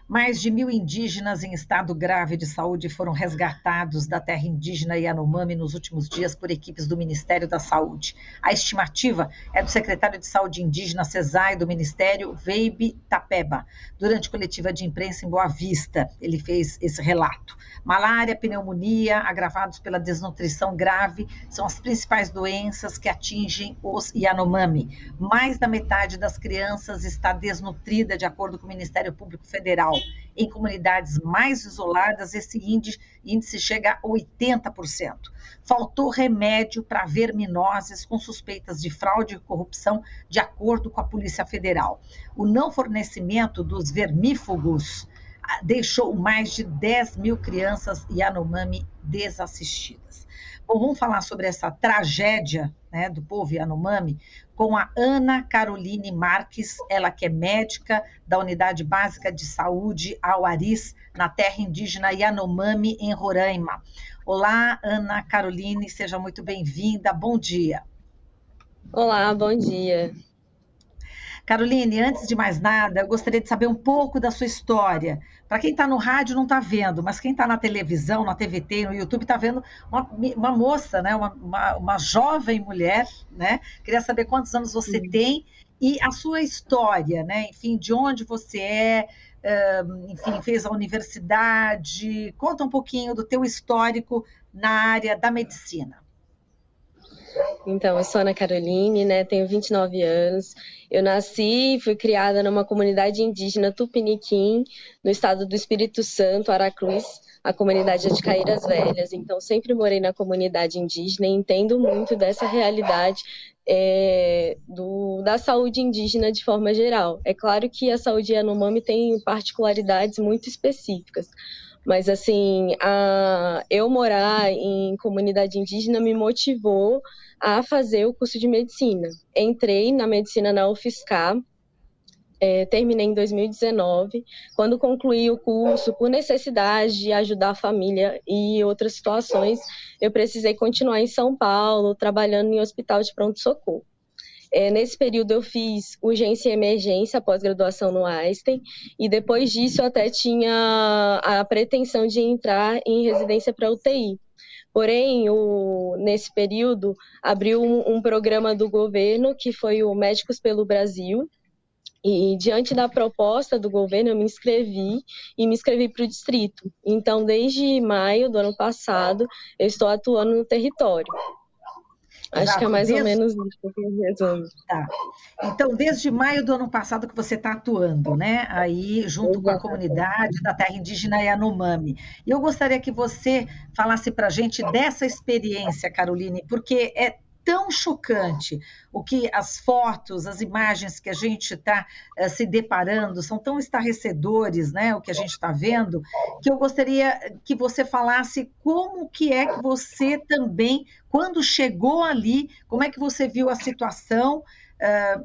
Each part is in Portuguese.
Mais de 1.000 indígenas em estado grave de saúde foram resgatados da terra indígena Yanomami nos últimos dias por equipes do Ministério da Saúde. A estimativa é do secretário de Saúde indígena CESAI do Ministério, Veibe Tapeba, durante coletiva de imprensa em Boa Vista. Ele fez esse relato. Malária, pneumonia, agravados pela desnutrição grave, são as principais doenças que atingem os Yanomami. Mais da metade das crianças está desnutrida, de acordo com o Ministério Público Federal. Em comunidades mais isoladas, esse índice chega a 80%. Faltou remédio para verminoses com suspeitas de fraude e corrupção, de acordo com a Polícia Federal. O não fornecimento dos vermífugos deixou mais de 10.000 crianças Yanomami desassistidas. Bom, vamos falar sobre essa tragédia, né, do povo Yanomami com a Ana Caroline Marques, ela que é médica da Unidade Básica de Saúde Auaris, na terra indígena Yanomami, em Roraima. Olá, Ana Caroline, seja muito bem-vinda, bom dia. Olá, bom dia. Caroline, antes de mais nada, eu gostaria de saber um pouco da sua história. Para quem está no rádio não está vendo, mas quem está na televisão, na TVT, no YouTube, está vendo uma moça, né? uma jovem mulher, né? Queria saber quantos anos você tem e a sua história, né? Enfim, de onde você é, enfim, fez a universidade. Conta um pouquinho do teu histórico na área da medicina. Então, eu sou Ana Caroline, né? Tenho 29 anos. Eu nasci e fui criada numa comunidade indígena Tupiniquim, no estado do Espírito Santo, Aracruz. A comunidade é de Caíras Velhas. Então, sempre morei na comunidade indígena e entendo muito dessa realidade da saúde indígena de forma geral. É claro que a saúde Yanomami tem particularidades muito específicas. Mas, assim, eu morar em comunidade indígena me motivou a fazer o curso de medicina. Entrei na medicina na UFSCar, terminei em 2019. Quando concluí o curso, por necessidade de ajudar a família e outras situações, eu precisei continuar em São Paulo, trabalhando em hospital de pronto-socorro. Nesse período eu fiz urgência e emergência, pós-graduação no Einstein, e depois disso eu até tinha a pretensão de entrar em residência para UTI. Porém, nesse período, abriu um programa do governo, que foi o Médicos pelo Brasil, e diante da proposta do governo, eu me inscrevi para o distrito. Então, desde maio do ano passado, eu estou atuando no território. Acho que é mais ou menos isso que eu resumo. Tá. Então, desde maio do ano passado que você está atuando, né? Aí, junto com a comunidade da terra indígena Yanomami. E eu gostaria que você falasse para a gente dessa experiência, Caroline, porque é tão chocante o que as fotos, as imagens que a gente está se deparando, são tão estarrecedores, né, o que a gente está vendo, que eu gostaria que você falasse como que é que você também, quando chegou ali, como é que você viu a situação,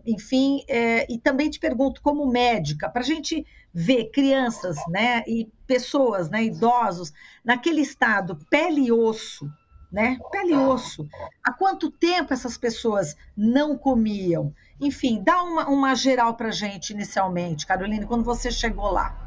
enfim, e também te pergunto, como médica, para a gente ver crianças, né, e pessoas, né, idosos, naquele estado, pele e osso, né? Pele e osso. Há quanto tempo essas pessoas não comiam? Enfim, dá uma geral para a gente inicialmente, Caroline, quando você chegou lá.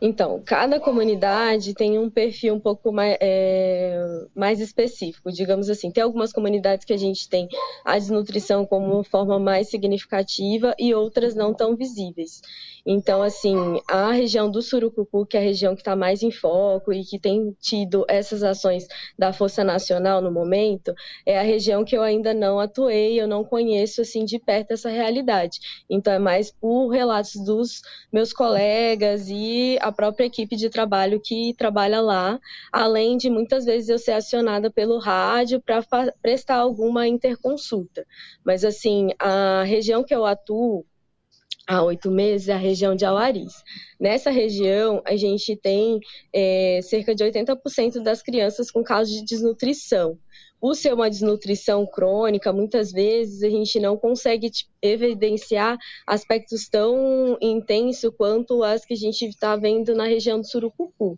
Então, cada comunidade tem um perfil um pouco mais específico, digamos assim. Tem algumas comunidades que a gente tem a desnutrição como uma forma mais significativa e outras não tão visíveis. Então, assim, a região do Surucucu, que é a região que está mais em foco e que tem tido essas ações da Força Nacional no momento, é a região que eu ainda não atuei, eu não conheço, assim, de perto essa realidade. Então, é mais por relatos dos meus colegas e a própria equipe de trabalho que trabalha lá, além de muitas vezes eu ser acionada pelo rádio para prestar alguma interconsulta. Mas, assim, a região que eu atuo há 8 meses é a região de Auaris. Nessa região, a gente tem cerca de 80% das crianças com casos de desnutrição. Por ser uma desnutrição crônica, muitas vezes a gente não consegue evidenciar aspectos tão intensos quanto as que a gente está vendo na região do Surucucu.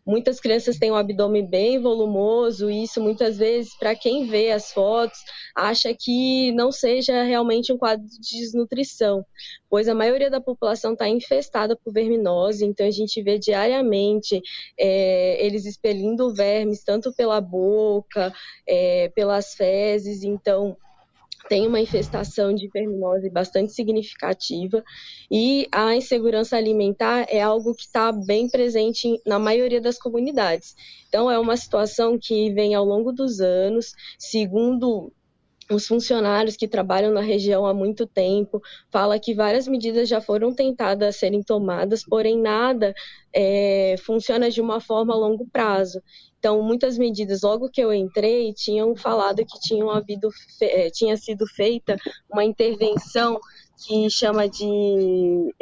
Muitas crianças têm um abdômen bem volumoso, e isso muitas vezes, para quem vê as fotos, acha que não seja realmente um quadro de desnutrição, pois a maioria da população está infestada por verminose, então a gente vê diariamente eles expelindo vermes, tanto pela boca, pelas fezes, então tem uma infestação de verminose bastante significativa, e a insegurança alimentar é algo que está bem presente na maioria das comunidades. Então, é uma situação que vem ao longo dos anos, segundo os funcionários que trabalham na região há muito tempo, fala que várias medidas já foram tentadas serem tomadas, porém nada funciona de uma forma a longo prazo. Então, muitas medidas, logo que eu entrei, tinham falado que tinha sido feita uma intervenção que chama de...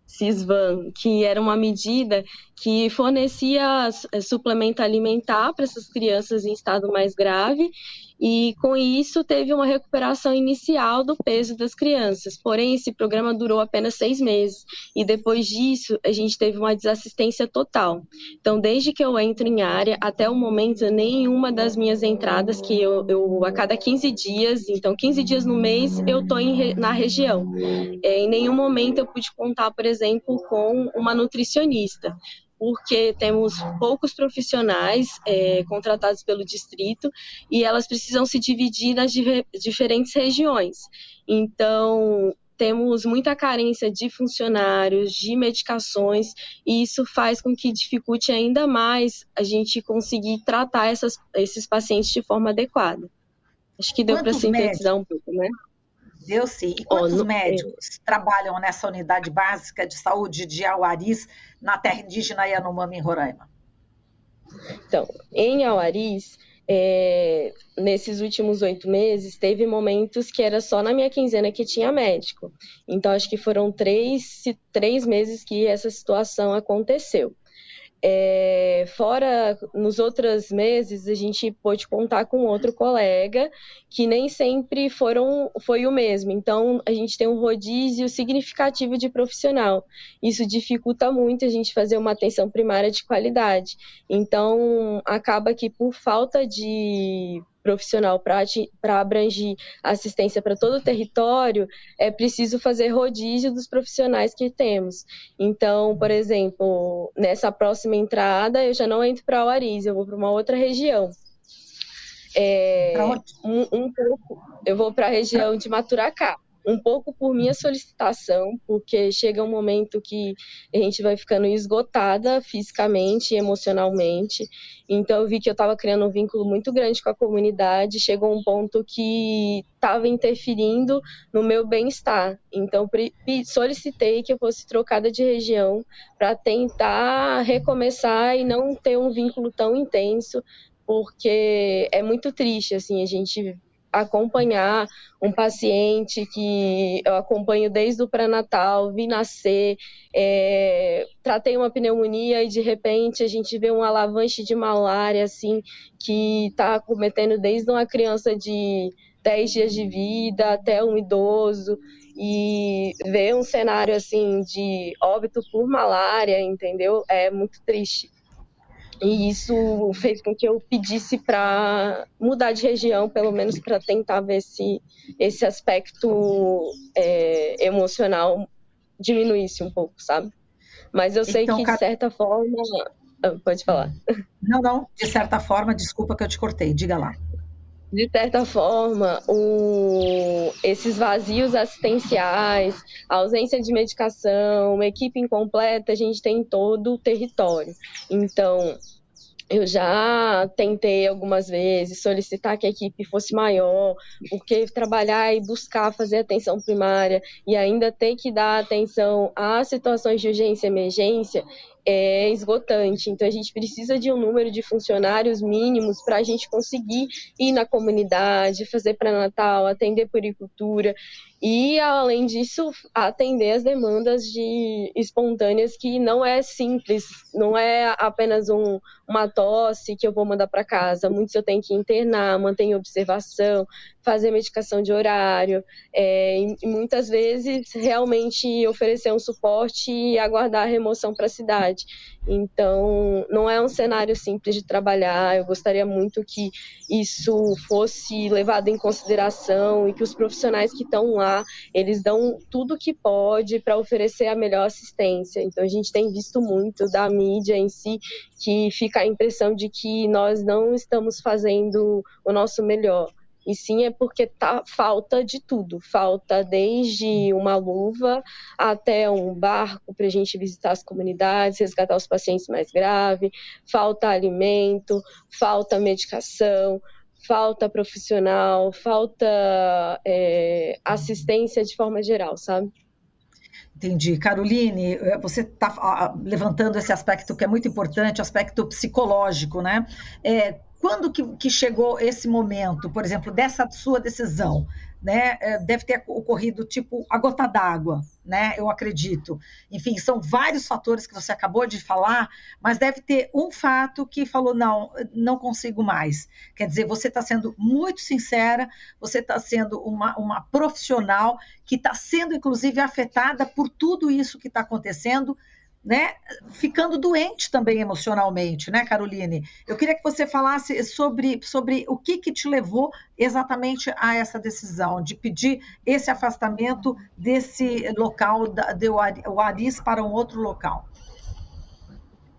Cisvan, que era uma medida que fornecia suplemento alimentar para essas crianças em estado mais grave, e com isso teve uma recuperação inicial do peso das crianças. Porém, esse programa durou apenas 6 meses, e depois disso a gente teve uma desassistência total. Então, desde que eu entro em área, até o momento, nenhuma das minhas entradas, que eu a cada 15 dias, então 15 dias no mês, eu estou na região. Em nenhum momento eu pude contar, por exemplo, com uma nutricionista, porque temos poucos profissionais contratados pelo distrito, e elas precisam se dividir nas diferentes regiões. Então, temos muita carência de funcionários, de medicações, e isso faz com que dificulte ainda mais a gente conseguir tratar esses pacientes de forma adequada. Acho que deu para sintetizar um pouco, né? Deu sim. E quantos médicos trabalham nessa unidade básica de saúde de Auaris, na terra indígena Yanomami, em Roraima? Então, em Auaris, nesses últimos 8 meses, teve momentos que era só na minha quinzena que tinha médico. Então, acho que foram 3 meses que essa situação aconteceu. Fora, nos outros meses, a gente pôde contar com outro colega, que nem sempre foi o mesmo. Então, a gente tem um rodízio significativo de profissional. Isso dificulta muito a gente fazer uma atenção primária de qualidade. Então, acaba que por falta de profissional para abranger assistência para todo o território, é preciso fazer rodízio dos profissionais que temos. Então, por exemplo, nessa próxima entrada, eu já não entro para Auaris, eu vou para uma outra região. Eu vou para a região de Maturacá. Um pouco por minha solicitação, porque chega um momento que a gente vai ficando esgotada fisicamente e emocionalmente. Então, eu vi que eu estava criando um vínculo muito grande com a comunidade, chegou um ponto que estava interferindo no meu bem-estar. Então, solicitei que eu fosse trocada de região para tentar recomeçar e não ter um vínculo tão intenso, porque é muito triste, assim, a gente acompanhar um paciente que eu acompanho desde o pré-natal, vi nascer, tratei uma pneumonia, e de repente a gente vê um alavanche de malária, assim, que está acometendo desde uma criança de 10 dias de vida até um idoso, e ver um cenário assim de óbito por malária, entendeu? É muito triste. E isso fez com que eu pedisse para mudar de região, pelo menos para tentar ver se esse aspecto emocional diminuísse um pouco, sabe? Mas eu sei que, de certa forma... Pode falar. Não. De certa forma, desculpa que eu te cortei. Diga lá. De certa forma, esses vazios assistenciais, a ausência de medicação, uma equipe incompleta, a gente tem em todo o território. Então, eu já tentei algumas vezes solicitar que a equipe fosse maior, porque trabalhar e buscar fazer atenção primária e ainda ter que dar atenção às situações de urgência e emergência é esgotante. Então, a gente precisa de um número de funcionários mínimos para a gente conseguir ir na comunidade, fazer pré-natal, atender puericultura e, além disso, atender as demandas espontâneas, que não é simples, não é apenas uma tosse que eu vou mandar para casa. Muitos eu tenho que internar, manter em observação, fazer medicação de horário, e muitas vezes realmente oferecer um suporte e aguardar a remoção para a cidade. cidade. Então, não é um cenário simples de trabalhar. Eu gostaria muito que isso fosse levado em consideração e que os profissionais que estão lá, eles dão tudo que pode para oferecer a melhor assistência. Então, a gente tem visto muito da mídia em si, que fica a impressão de que nós não estamos fazendo o nosso melhor. E sim é porque falta de tudo. Falta desde uma luva até um barco para a gente visitar as comunidades, resgatar os pacientes mais graves. Falta alimento, falta medicação, falta profissional, falta assistência de forma geral, sabe? Entendi. Caroline, você está levantando esse aspecto que é muito importante, o aspecto psicológico, né? Quando que chegou esse momento, por exemplo, dessa sua decisão, né? Deve ter ocorrido tipo a gota d'água, né? Eu acredito. Enfim, são vários fatores que você acabou de falar, mas deve ter um fato que falou, não consigo mais. Quer dizer, você está sendo muito sincera, você está sendo uma profissional que está sendo, inclusive, afetada por tudo isso que está acontecendo, né, ficando doente também emocionalmente, né, Caroline? Eu queria que você falasse sobre o que te levou exatamente a essa decisão de pedir esse afastamento desse local, o Aris, para um outro local.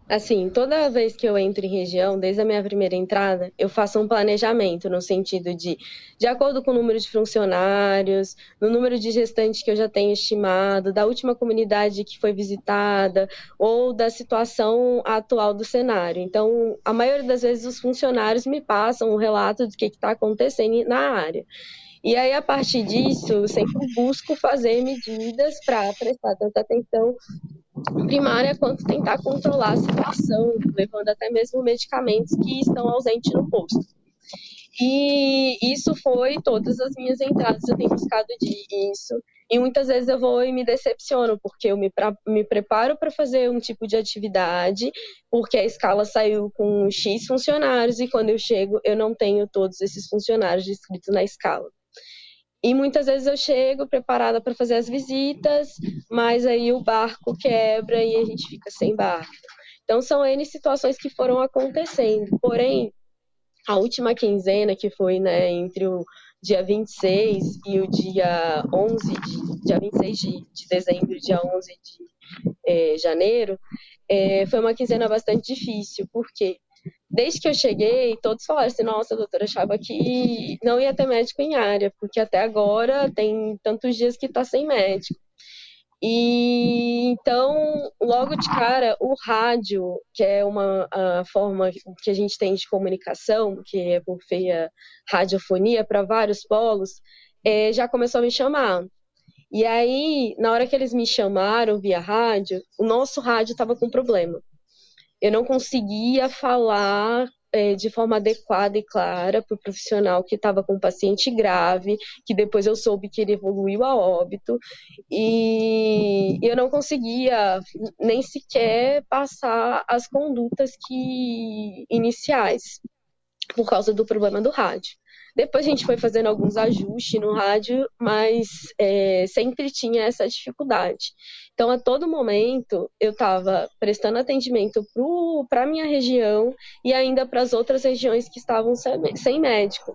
Assim, toda vez que eu entro em região, desde a minha primeira entrada, eu faço um planejamento no sentido de acordo com o número de funcionários, no número de gestantes que eu já tenho estimado, da última comunidade que foi visitada, ou da situação atual do cenário. Então, a maioria das vezes os funcionários me passam um relato do que está acontecendo na área. E aí, a partir disso, eu sempre busco fazer medidas para prestar tanta atenção primária quanto tentar controlar a situação, levando até mesmo medicamentos que estão ausentes no posto. E isso foi todas as minhas entradas, eu tenho buscado isso. E muitas vezes eu vou e me decepciono, porque eu me preparo para fazer um tipo de atividade, porque a escala saiu com X funcionários, e quando eu chego, eu não tenho todos esses funcionários inscritos na escala. E muitas vezes eu chego preparada para fazer as visitas, mas aí o barco quebra e a gente fica sem barco. Então, são N situações que foram acontecendo. Porém, a última quinzena, que foi, né, entre o dia 26 e o dia 11, dia 26 de dezembro e dia 11 de janeiro, foi uma quinzena bastante difícil. Por quê? Desde que eu cheguei, todos falaram assim, nossa, doutora, achava que não ia ter médico em área, porque até agora tem tantos dias que está sem médico. E então, logo de cara, o rádio, que é uma forma que a gente tem de comunicação, que é por feia radiofonia para vários polos, já começou a me chamar. E aí, na hora que eles me chamaram via rádio, o nosso rádio estava com problema. Eu não conseguia falar de forma adequada e clara para o profissional que estava com um paciente grave, que depois eu soube que ele evoluiu a óbito, e eu não conseguia nem sequer passar as condutas iniciais, por causa do problema do rádio. Depois a gente foi fazendo alguns ajustes no rádio, mas sempre tinha essa dificuldade. Então, a todo momento, eu estava prestando atendimento para a minha região e ainda para as outras regiões que estavam sem médico.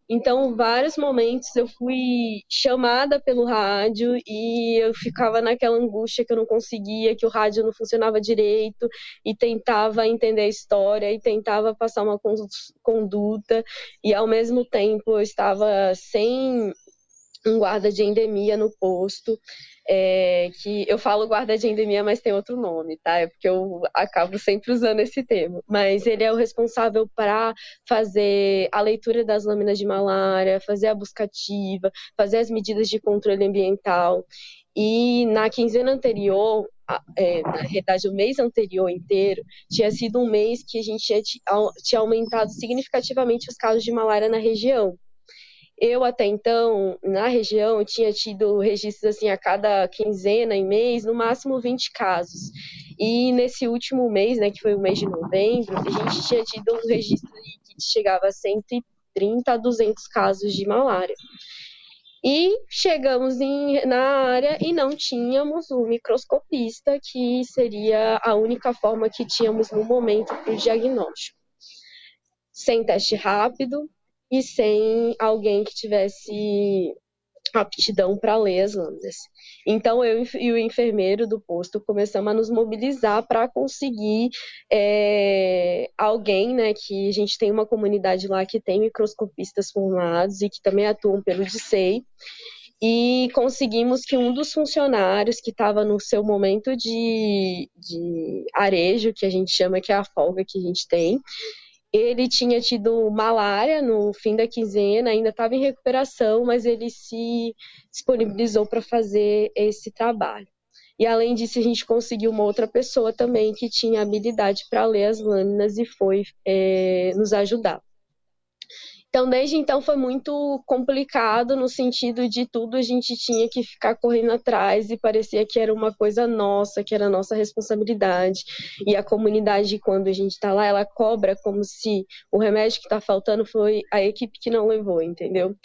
Então, vários momentos eu fui chamada pelo rádio e eu ficava naquela angústia que eu não conseguia, que o rádio não funcionava direito, e tentava entender a história e tentava passar uma conduta, e ao mesmo tempo eu estava sem um guarda de endemia no posto, que eu falo guarda de endemia, mas tem outro nome, tá? É porque eu acabo sempre usando esse termo. Mas ele é o responsável para fazer a leitura das lâminas de malária, fazer a buscativa, fazer as medidas de controle ambiental. E na quinzena anterior, na realidade o mês anterior inteiro, tinha sido um mês que a gente tinha aumentado significativamente os casos de malária na região. Eu, até então, na região, tinha tido registros assim, a cada quinzena e mês, no máximo 20 casos. E nesse último mês, né, que foi o mês de novembro, a gente tinha tido um registro que chegava a 130 a 200 casos de malária. E chegamos na área e não tínhamos o microscopista, que seria a única forma que tínhamos no momento para o diagnóstico. Sem teste rápido e sem alguém que tivesse aptidão para ler as lâminas. Então, eu e o enfermeiro do posto começamos a nos mobilizar para conseguir alguém, né, que a gente tem uma comunidade lá que tem microscopistas formados e que também atuam pelo DICEI, e conseguimos que um dos funcionários que estava no seu momento de arejo, que a gente chama, que é a folga que a gente tem, ele tinha tido malária no fim da quinzena, ainda estava em recuperação, mas ele se disponibilizou para fazer esse trabalho. E além disso, a gente conseguiu uma outra pessoa também que tinha habilidade para ler as lâminas e foi nos ajudar. Então, desde então, foi muito complicado no sentido de tudo a gente tinha que ficar correndo atrás e parecia que era uma coisa nossa, que era nossa responsabilidade. E a comunidade, quando a gente está lá, ela cobra como se o remédio que está faltando foi a equipe que não levou, entendeu?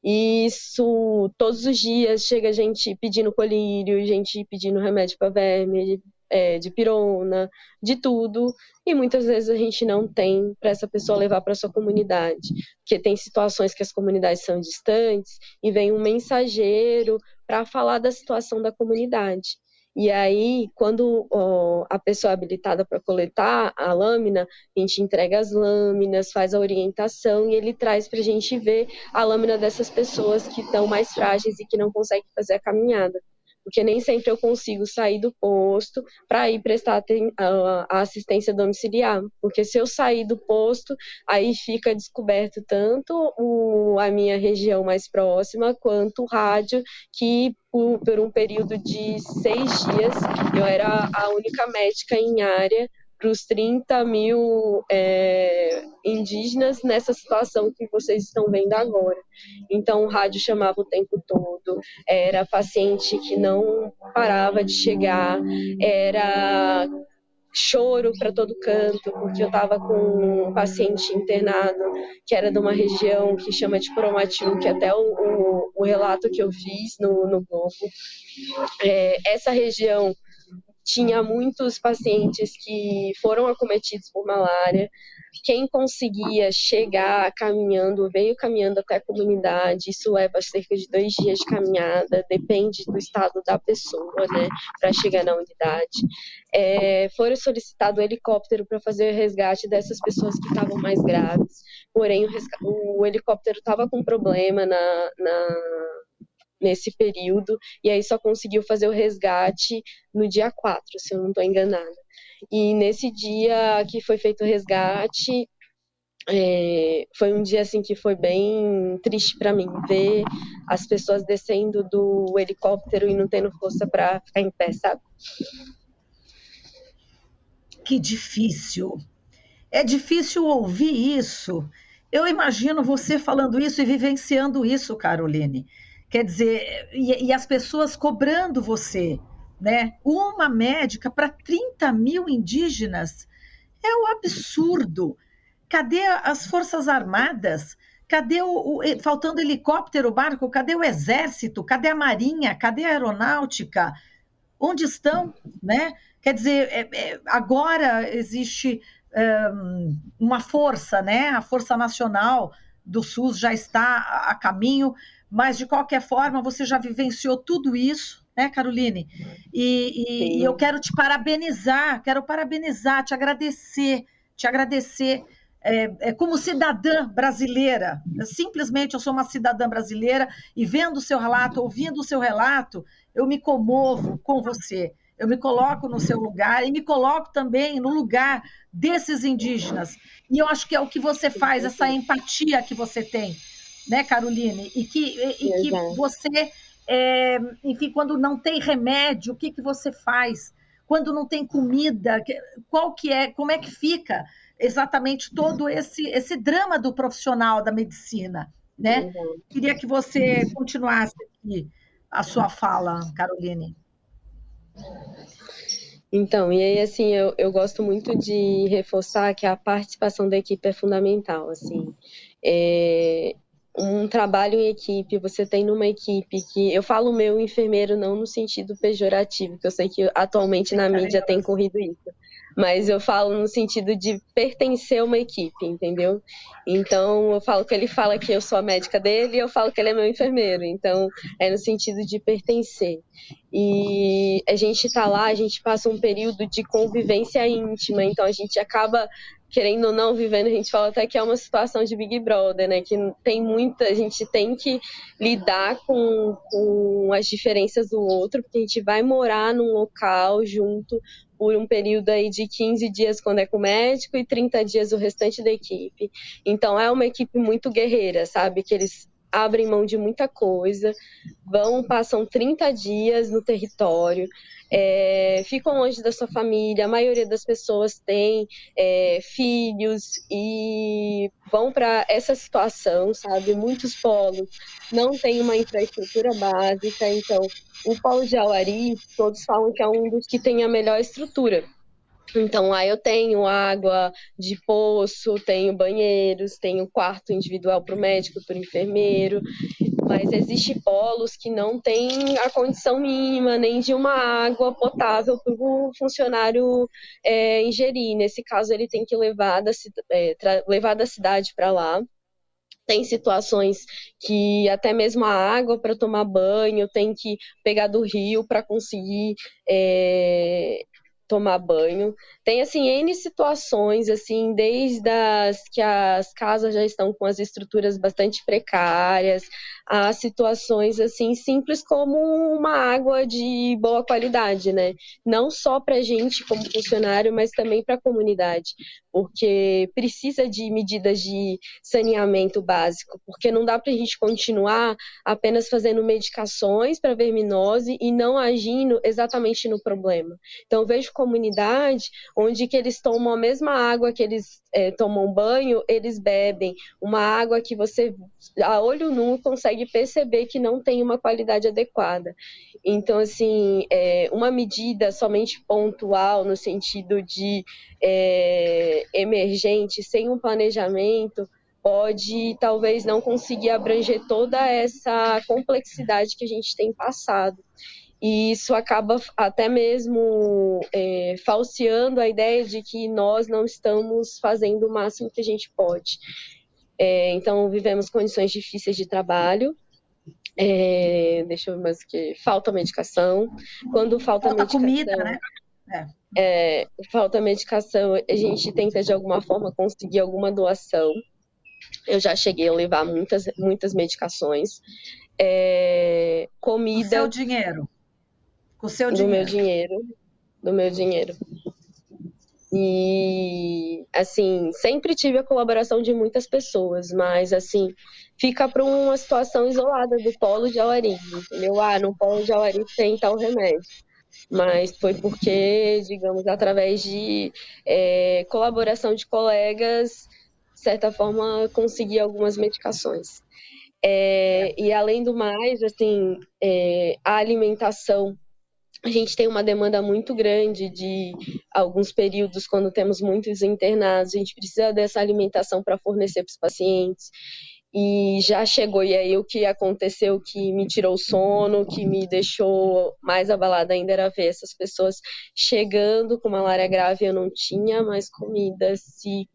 E isso, todos os dias, chega gente pedindo colírio, gente pedindo remédio para verme, de pirona, de tudo, e muitas vezes a gente não tem para essa pessoa levar para sua comunidade, porque tem situações que as comunidades são distantes e vem um mensageiro para falar da situação da comunidade. E aí, quando a pessoa é habilitada para coletar a lâmina, a gente entrega as lâminas, faz a orientação e ele traz para a gente ver a lâmina dessas pessoas que estão mais frágeis e que não conseguem fazer a caminhada. Porque nem sempre eu consigo sair do posto para ir prestar a assistência domiciliar. Porque se eu sair do posto, aí fica descoberto tanto a minha região mais próxima, quanto o rádio, que por um período de 6 dias, eu era a única médica em área para os 30 mil indígenas nessa situação que vocês estão vendo agora. Então, o rádio chamava o tempo todo, era paciente que não parava de chegar, era choro para todo canto, porque eu estava com um paciente internado que era de uma região que chama de Coromatil, que até o relato que eu fiz no Globo, essa região tinha muitos pacientes que foram acometidos por malária. Quem conseguia chegar caminhando, veio caminhando até a comunidade. Isso leva cerca de 2 dias de caminhada, depende do estado da pessoa, né, para chegar na unidade. Foi solicitado um helicóptero para fazer o resgate dessas pessoas que estavam mais graves. Porém, o helicóptero estava com problema nesse período, e aí só conseguiu fazer o resgate no dia 4, se eu não estou enganada. E nesse dia que foi feito o resgate, foi um dia assim que foi bem triste para mim, ver as pessoas descendo do helicóptero e não tendo força para ficar em pé, sabe? Que difícil. É difícil ouvir isso. Eu imagino você falando isso e vivenciando isso, Caroline. Quer dizer, e as pessoas cobrando você, né? Uma médica para 30 mil indígenas é um absurdo. Cadê as Forças Armadas? Cadê faltando helicóptero, barco? Cadê o Exército? Cadê a Marinha? Cadê a Aeronáutica? Onde estão, né? Quer dizer, agora existe uma força, né? A Força Nacional do SUS já está a caminho, mas de qualquer forma você já vivenciou tudo isso, né, Caroline? E eu quero te parabenizar, te agradecer como cidadã brasileira. Simplesmente eu sou uma cidadã brasileira e vendo o seu relato, ouvindo o seu relato, eu me comovo com você. Eu me coloco no seu lugar e me coloco também no lugar desses indígenas. E eu acho que é o que você faz, essa empatia que você tem, né, Caroline? E que você, enfim, quando não tem remédio, o que você faz? Quando não tem comida, como é que fica exatamente todo esse drama do profissional da medicina, né? Queria que você continuasse aqui a sua fala, Caroline. Então, e aí, assim, eu gosto muito de reforçar que a participação da equipe é fundamental, assim. um trabalho em equipe, você tem numa equipe que eu falo meu enfermeiro não no sentido pejorativo, que eu sei que atualmente na mídia tem corrido isso, mas eu falo no sentido de pertencer a uma equipe, entendeu? Então eu falo que ele fala que eu sou a médica dele e eu falo que ele é meu enfermeiro, então é no sentido de pertencer. E a gente tá lá, a gente passa um período de convivência íntima, então a gente acaba querendo ou não, vivendo, a gente fala até que é uma situação de Big Brother, né? Que tem muita, a gente tem que lidar com as diferenças do outro, porque a gente vai morar num local junto por um período aí de 15 dias quando é com o médico e 30 dias o restante da equipe. Então é uma equipe muito guerreira, sabe? Que eles abrem mão de muita coisa, passam 30 dias no território, ficam longe da sua família, a maioria das pessoas tem filhos e vão para essa situação, sabe? Muitos polos não têm uma infraestrutura básica, então o polo de Auari, todos falam que é um dos que tem a melhor estrutura. Então, lá eu tenho água de poço, tenho banheiros, tenho quarto individual para o médico, para o enfermeiro, mas existem polos que não têm a condição mínima nem de uma água potável para o funcionário ingerir. Nesse caso, ele tem que levar da cidade para lá. Tem situações que até mesmo a água para tomar banho tem que pegar do rio para conseguir tomar banho. Tem, assim, N situações, assim, desde que as casas já estão com as estruturas bastante precárias, a situações, assim, simples como uma água de boa qualidade, né? Não só para a gente como funcionário, mas também para a comunidade, porque precisa de medidas de saneamento básico, porque não dá para a gente continuar apenas fazendo medicações para verminose e não agindo exatamente no problema. Então, eu vejo comunidade onde que eles tomam a mesma água que eles tomam banho, eles bebem uma água que você, a olho nu, consegue perceber que não tem uma qualidade adequada. Então, assim, uma medida somente pontual, no sentido de emergente, sem um planejamento, pode talvez não conseguir abranger toda essa complexidade que a gente tem passado. E isso acaba até mesmo falseando a ideia de que nós não estamos fazendo o máximo que a gente pode. Então, vivemos condições difíceis de trabalho, deixa eu ver mais o que, falta medicação. Quando falta medicação, comida, né? Falta medicação, a gente tenta de alguma forma conseguir alguma doação. Eu já cheguei a levar muitas medicações. Comida. Com seu dinheiro? Com o seu dinheiro? Do meu dinheiro. E, assim, sempre tive a colaboração de muitas pessoas, mas, assim, fica para uma situação isolada do polo de Auari, entendeu? No polo de Auari tem tal remédio. Mas foi porque, digamos, através de colaboração de colegas, de certa forma, consegui algumas medicações. E, além do mais, assim, a alimentação, a gente tem uma demanda muito grande de alguns períodos, quando temos muitos internados, a gente precisa dessa alimentação para fornecer para os pacientes. E já chegou, e aí o que aconteceu que me tirou o sono, que me deixou mais abalada ainda, era ver essas pessoas chegando com malária grave. Eu não tinha mais comida, se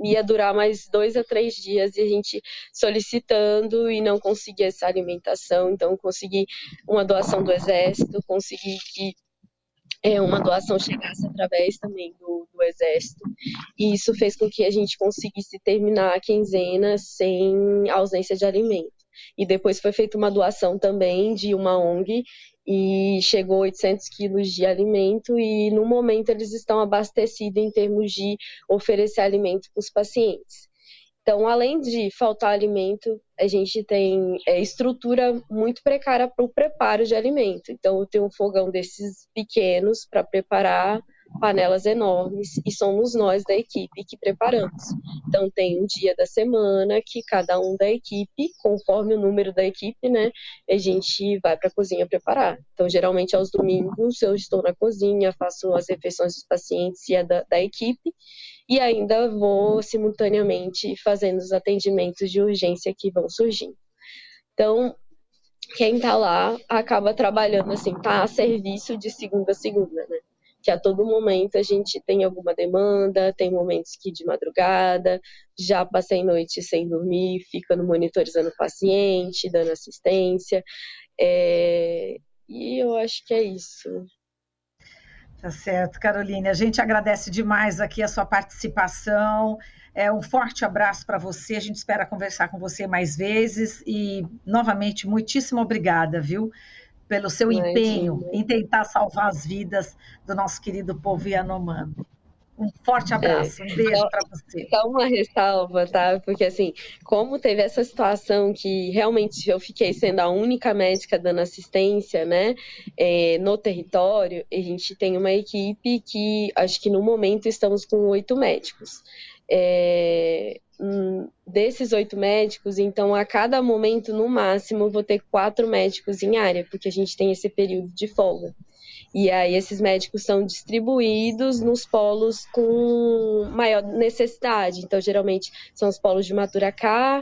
ia durar mais 2 a 3 dias, e a gente solicitando e não conseguia essa alimentação. Então, consegui uma doação do Exército, consegui que uma doação chegasse através também do Exército, e isso fez com que a gente conseguisse terminar a quinzena sem ausência de alimento. E depois foi feita uma doação também de uma ONG, e chegou 800 quilos de alimento, e no momento eles estão abastecidos em termos de oferecer alimento para os pacientes. Então, além de faltar alimento, a gente tem estrutura muito precária para o preparo de alimento. Então, eu tenho um fogão desses pequenos para preparar panelas enormes, e somos nós da equipe que preparamos. Então, tem um dia da semana que cada um da equipe, conforme o número da equipe, né, a gente vai para a cozinha preparar. Então, geralmente, aos domingos, eu estou na cozinha, faço as refeições dos pacientes e da equipe, e ainda vou simultaneamente fazendo os atendimentos de urgência que vão surgindo. Então, quem está lá acaba trabalhando assim, tá a serviço de segunda a segunda, né? Que a todo momento a gente tem alguma demanda, tem momentos que de madrugada, já passei noite sem dormir, ficando monitorizando o paciente, dando assistência, e eu acho que é isso. Tá certo, Caroline. A gente agradece demais aqui a sua participação. Um forte abraço para você. A gente espera conversar com você mais vezes. E, novamente, muitíssimo obrigada, viu? Pelo seu empenho em tentar salvar as vidas do nosso querido povo Yanomami. Um forte abraço, um beijo para você. Só uma ressalva, tá? Porque, assim, como teve essa situação que realmente eu fiquei sendo a única médica dando assistência, né, no território, a gente tem uma equipe que, acho que no momento estamos com 8 médicos. Desses 8 médicos, então, a cada momento, no máximo, eu vou ter 4 médicos em área, porque a gente tem esse período de folga. E aí esses médicos são distribuídos nos polos com maior necessidade. Então, geralmente, são os polos de Maturacá,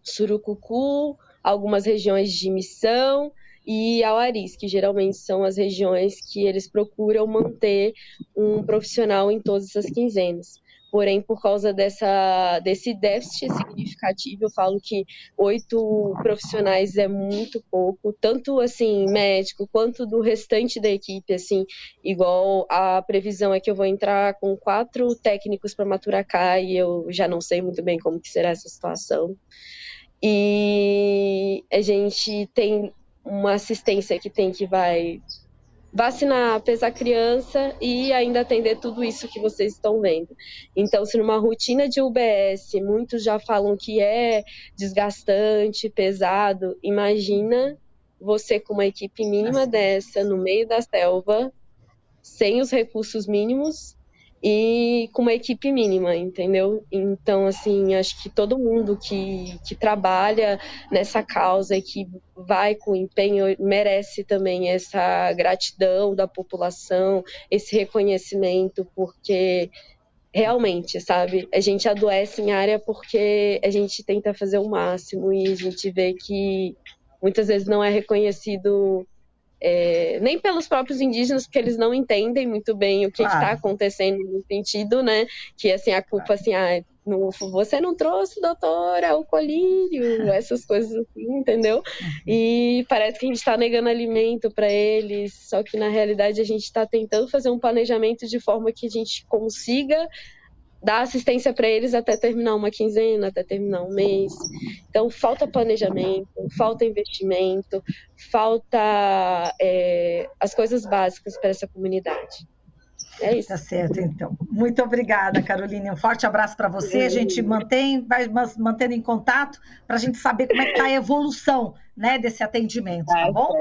Surucucu, algumas regiões de Missão e Auaris, que geralmente são as regiões que eles procuram manter um profissional em todas as quinzenas. Porém, por causa desse déficit significativo, eu falo que 8 profissionais é muito pouco, tanto assim, médico, quanto do restante da equipe, assim, igual a previsão é que eu vou entrar com 4 técnicos para Maturacá e eu já não sei muito bem como que será essa situação. E a gente tem uma assistência que vai vacinar, pesar criança e ainda atender tudo isso que vocês estão vendo. Então, se numa rotina de UBS, muitos já falam que é desgastante, pesado, imagina você com uma equipe mínima dessa, no meio da selva, sem os recursos mínimos e com uma equipe mínima, entendeu? Então, assim, acho que todo mundo que trabalha nessa causa e que vai com empenho merece também essa gratidão da população, esse reconhecimento, porque realmente, sabe, a gente adoece em área porque a gente tenta fazer o máximo e a gente vê que muitas vezes não é reconhecido nem pelos próprios indígenas, porque eles não entendem muito bem o que está acontecendo no sentido, né, que assim, a culpa assim, você não trouxe, doutora, o colírio, essas coisas assim, entendeu? E parece que a gente está negando alimento para eles, só que na realidade a gente está tentando fazer um planejamento de forma que a gente consiga dar assistência para eles até terminar uma quinzena, até terminar um mês. Então, falta planejamento, falta investimento, falta as coisas básicas para essa comunidade. É isso. Tá certo, então. Muito obrigada, Caroline. Um forte abraço para você. A gente vai mantendo em contato para a gente saber como é que está a evolução, né, desse atendimento, tá bom?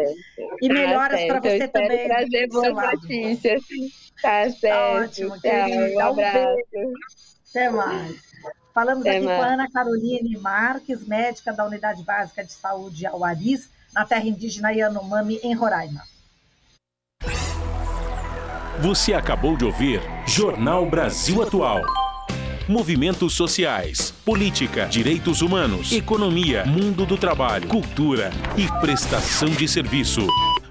E melhoras para você também. Trazer boas notícias. Tá certo. Ótimo, querida. Um abraço. Até mais. Falamos aqui com a Ana Caroline Marques, médica da Unidade Básica de Saúde Auaris, na terra indígena Yanomami, em Roraima. Você acabou de ouvir Jornal Brasil Atual. Movimentos sociais, política, direitos humanos, economia, mundo do trabalho, cultura e prestação de serviço.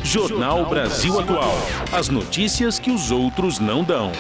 Jornal Brasil Atual. As notícias que os outros não dão.